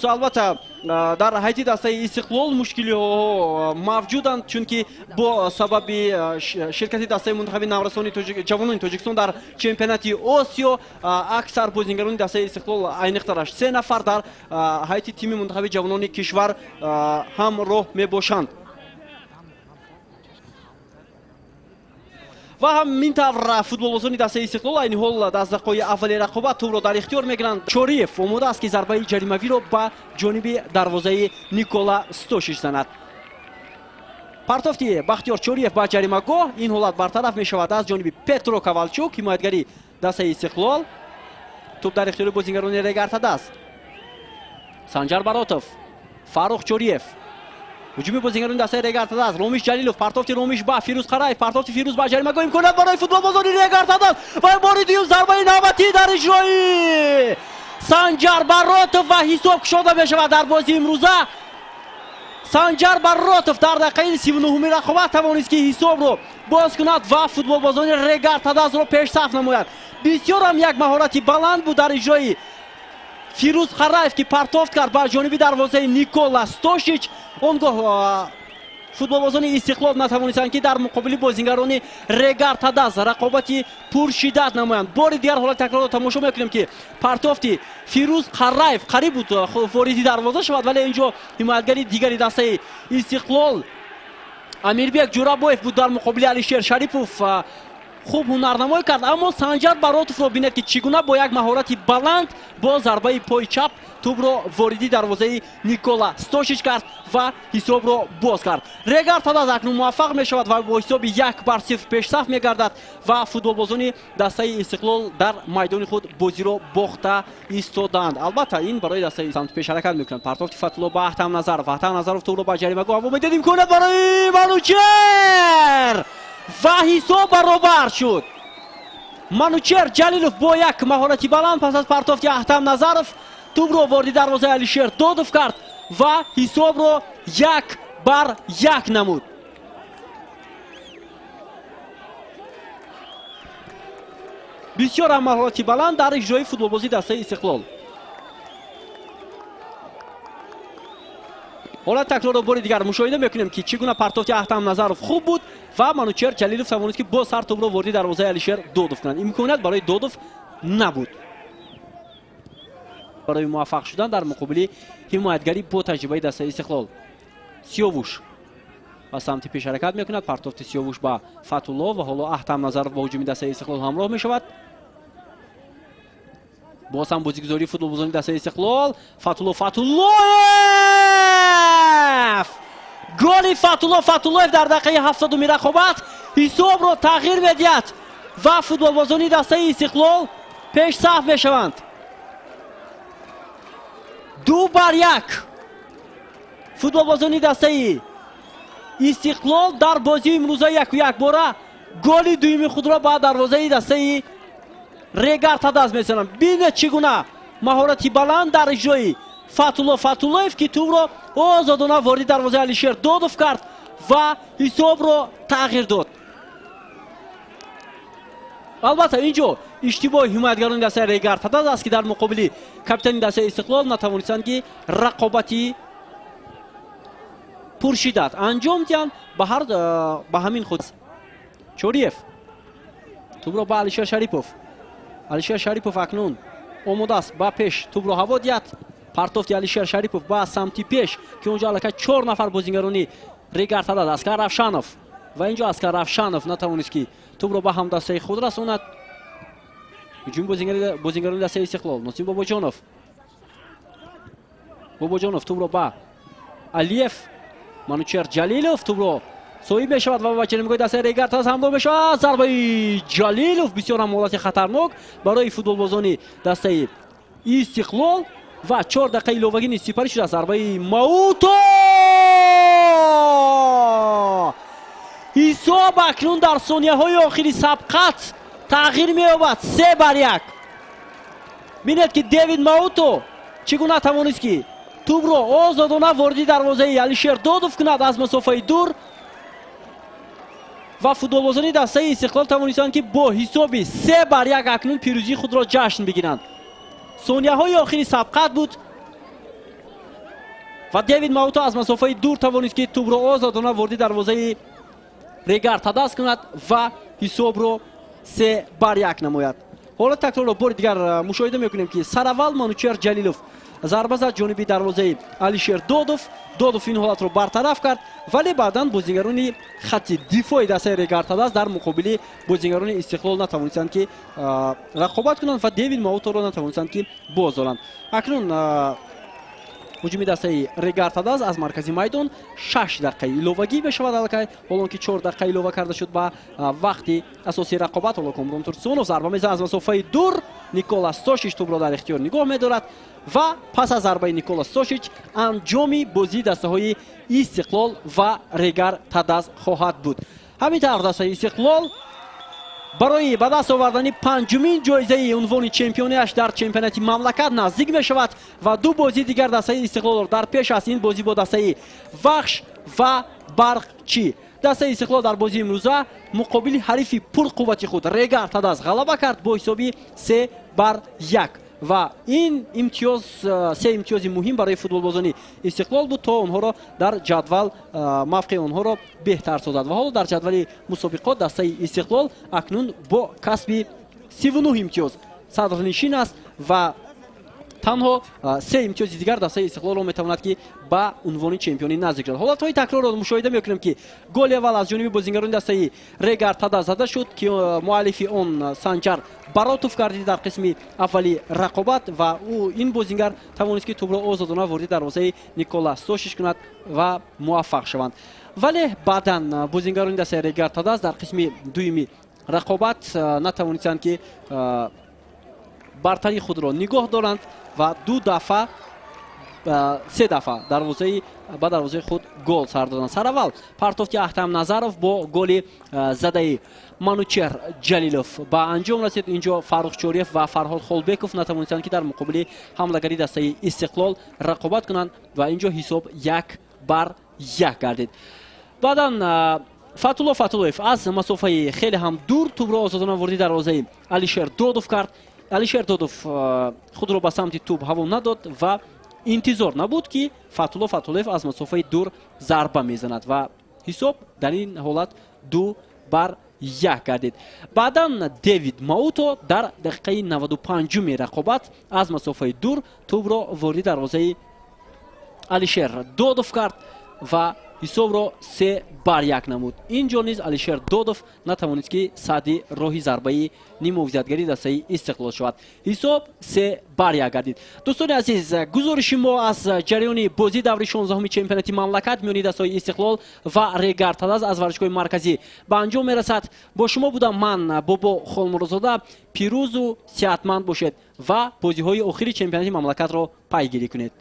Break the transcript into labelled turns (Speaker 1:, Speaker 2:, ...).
Speaker 1: Фирус, албатта дар ҳайти дастаи Истиқлол мушкилиҳо мавҷуданд, чунки бо сабаби ширкати дастаи мунтахаби наврасони ҷавонони Тоҷикистон дар чемпионати Осиё аксар бозингарони дастаи Истиқлол айниқтараш 3 нафар дар ҳайти тими мунтахаби ҷавонони кишвар ҳамроҳ мебошанд. ва ҳамин тавр футболбозони дастаи Истиқлол айни ҳол дар дақиқаҳои аввали рақобат тӯбро дар ихтиёр мегиранд. Чориев омода аст ки зарбаи ҷаримавиро ба ҷониби дарвозаи Никола Стошич занад. партофти Бахтиёр Чориев ба ҷаримагоҳ. Ин ҳолат бартараф мешавад аз ҷониби Петро Кавалчук, ҳимоятгари дастаи Истиқлол. Тӯб дар ихтиёри бозингарони Регартадаст. Санҷар Баротов, Фаррух Чориев. ҳуҷуми бозингарони дастаи Регартадаст. Ромиш Ҷалилов, партофти Ромиш ба Фирӯз Қараев, партофти Фирӯз ба ҷаримагоҳ. имконият барои футболбозони Регартадаст ва бори дуюм зарбаи навбатӣ дар иҷрои Санҷар Баротов ва ҳисоб кушода мешавад дар бозии имрӯза. Санҷар Баротов дар дақиқаи 39-уми рақобат тавонист ки ҳисобро боз кунад ва футболбозони Регартадастро пешсаф намояд. Бисёр ҳам як маҳорати баланд буд дар иҷрои Фирӯз Қараев ки партофт кард ба ҷониби дарвозаи Никола Стошич. Он гоҳ футболбозони Истиқлол натавонистанд ки дар муқобили бозингарони Регартадаст рақобати пуршиддат намоянд. Бори дигар ҳолати такрорро тамошо мекунем ки партофти Фирӯз Қараев қариб буд вориди дарвоза шавад, вале инҷо ҳимоятгари дигари дастаи Истиқлол Амирбек Ҷурабоев буд дар муқобили Алишер Шарипов хуб ҳунарнамоӣ кард. Аммо Санҷар Баротовро бинед ки чӣ гуна бо як маҳорати баланд бо зарбаи пои чап тӯбро вориди дарвозаи Никола Стошич кард ва ҳисобро боз кард. Регартадаст акнун муваффақ мешавад ва бо ҳисоби 1-0 пешсаф мегардад ва футболбозони дастаи Истиқлол дар майдони худ бозиро бохта истоданд. Албатта ин барои дастаи самти пеш ҳаракат мекунанд. партофти Фатулло ба Аҳтам Назаров. Аҳтам Назаров тӯбро ба ҷаримагоҳ ҳаво медиҳад. имконият барои Манучер ва ҳисоб баробар шуд. Манучер Ҷалилов бо як маҳорати баланд пас аз партофти Аҳтам Назаров тӯбро вориди дарвозаи Алишер Додов кард ва ҳисобро 1-1 намуд. бисёр ҳам маҳорати баланд дар иҷрои футболбозии дастаи Истиқлол. ҳолати такрорро бори дигар мушоҳида мекунем ки чӣ гуна партофти Аҳтам Назаров хуб буд ва Манучер Ҷалилов тавонист ки бо сар тӯбро вориди дарвозаи Алишер Додов кунад. имконият барои Додов набуд барои муваффақ шудан дар муқобили ҳимоятгари бо таҷрибаи дастаи Истиқлол. Сиёвуш ба самти пеш ҳаракат мекунад. партофти Сиёвуш ба Фатулло ва ҳоло Аҳтам Назаров ба ҳуҷуми дастаи Истиқлол ҳамроҳ мешавад. боз ҳам бозигузории футболбозони дастаи Истиқлол. Фатуллоев! голи Фатуллоев дар дақиқаи 70-уми рақобат ҳисобро тағйир медиҳад ва футболбозони дастаи Истиқлол пешсаф мешаванд. 2-1 футболбозони дастаи Истиқлол дар бозии имрӯза 1-1 бора голи дуюми худро ба дарвозаи дастаи Регартадаст месананд. бинед чӣ гуна маҳорати баланд дар иҷрои Фатуллоев ки тӯбро озодона вориди дарвозаи Алишер Додов кард ва ҳисобро тағйир дод. албатта инҷо иштибоҳи ҳимоятгарони дастаи Регартадаст аст ки дар муқобили капитани дастаи Истиқлол натавонистанд ки рақобати пуршиддат анҷом диҳанд ба ҳамин худ. Чориев тӯбро ба Алишер Шарипов. Алишер Шарипов акнун омодааст ба пеш тӯбро ҳаво диҳад. партофти Алишер Шарипов ба самти пеш ки онҷо аллакай 4 нафар бозингарони Регартадаст. Аскар Равшанов ва инҷо Аскар Равшанов натавонист ки тӯбро ба ҳамдастаи худ расонад. ҳуҷуми бозингарони дастаи Истиқлол. Носим Бобоҷонов тӯбро ба Алиев. Манучер Ҷалилов тӯбро соҳиб мешавад ва ба ҷаримагоҳи дастаи Регартадаст ҳамроҳ мешавад. зарбаи Ҷалилов бисёр ҳам ҳолати хатарнок барои футболбозони дастаи Истиқлол ва 4 дақиқа иловагӣ нисфсипарӣ шуда. зарбаи Мауто ҳисоб акнун дар сонияҳои охири сабқат тағйир меёбад. 3-1 бинед ки Девид Мауто чӣ гуна тавонист ки тӯбро озодона вориди дарвозаи Алишер Додов кунад аз масофаи дур ва футболбозони дастаи Истиқлол тавонистанд ки бо ҳисоби 3-1 акнун пирӯзии худро ҷашн бигиранд. сонияҳои охири сабқат буд ва Дэвид Мауто аз масофаи дур тавонист ки тӯбро озодона ворди дарвозаи Регар Тадас кунад ва ҳисобро 3-1 намояд. ҳоло такрорро бори дигар мушоҳида мекунем ки сараввал Манучер Ҷалилов зарба зад ҷониби дарвозаи Алишер Додов. Додов ин ҳолатро бартараф кард, вале баъдан бозингарони хатти дифои дастаи Регар Тадас дар муқобили бозингарони Истиқлол натавонистанд ки рақобат кунанд ва Дэвид Мауторо натавонистанд ки боздоранд. Акнун ҳуҷуми дастаи Регар Тадас аз маркази майдон 6 дақиқаи иловагӣ мешавад аллакай, ҳолон ки 4 дақиқа илова карда шуд ба вақти асосии рақобат. ҳоло Комрон Турсунов зарба мезанад аз масофаи дур. Никола Стошич тӯбро дар ихтиёр нигоҳ медорад ва пас аз зарбаи Никола Стошич анҷоми бозии дастаҳои Истиқлол ва Регар Тадас хоҳад буд. ҳамин тавр дастаи Истиқлол барои ба даст овардани панҷумин ҷоизаи унвони чемпиониаш дар чемпионати мамлакат наздик мешавад ва ду бозии дигар дастаи Истиқлолро дар пеш аст. ин бозӣ бо дастаи Вахш ва Барқчӣ. дастаи Истиқлол дар бозии имрӯза муқобили ҳарифи пурқуввати худ Регар Тадас ғалаба кард бо ҳисоби 3-1 ва ин имтиёз се имтиёзи муҳим барои футболбозони Истиқлол буд то онҳоро дар ҷадвал мавқеи онҳоро беҳтар созад. ва ҳоло дар ҷадвали мусобиқот дастаи Истиқлол акнун бо касби 39 имтиёз садрнишин аст ва танҳо 3 имтиёзи дигар дастаи Истиқлолро метавонад ки ба унвони чемпионӣ наздик шавад. ҳолатҳои такрорро мушоҳида мекунем ки голи аввал аз ҷониби бозингарони дастаи Регар Тадас зада шуд ки муаллифи он Санҷар Баротов гардид дар қисми аввали рақобат ва ин бозингар тавонист ки тӯбро озодона ворди дарвозаи Никола Стошич кунад ва муваффақ шаванд. вале баъдан бозингарони дастаи Регар Тадас дар қисми дуюми рақобат натавонистанд ки бартари худро нигоҳ доранд ва се дафъа ба дарвозаи худ гол сар доданд. сараввал партовки Ахтам Назаров бо голи задаи Манучер Ҷалилов ба анҷом расид. инҷо Фаррух Чориев ва Фарҳод Холбеков натавонистанд ки дар муқобили ҳамлагари дастаи Истиқлол рақобат кунанд ва инҷо ҳисоб 1-1 гардид. баъдан Фатулло Фатуллоев аз масофаи хеле ҳам дур тӯбро озодона ворди дарвозаи Алишер Додов кард. Алишер Додов худро ба самти тӯб ҳаво надод ва интизор набуд ки Фатулло Фатуллоев аз масофаи дур зарба мезанад ва ҳисоб дар ин ҳолат 2-1 гардид. баъдан Дэвид Мауто дар дақиқаи 95-уми рақобат аз масофаи дур тӯбро ворди дарвозаи Алишер Додов кард ва ҳисобро 3-1 намуд. инҷо низ Алишер Додов натавонист ки садди роҳи зарбаи нимовизиятгари дастаи Истиқлол шавад. ҳисоб 3-1 гардид. дӯстони азиз, гузориши мо аз ҷараёни бозии даври 16-уми чемпионати мамлакат миёни дастаҳои Истиқлол ва Регар Тадас аз варзишгоҳи марказӣ ба анҷом мерасад. бо шумо будам ман Бобо Холмуродзода. пирӯзу сеҳатманд бошед ва бозиҳои охири чемпионати мамлакатро пайгирӣ кунед.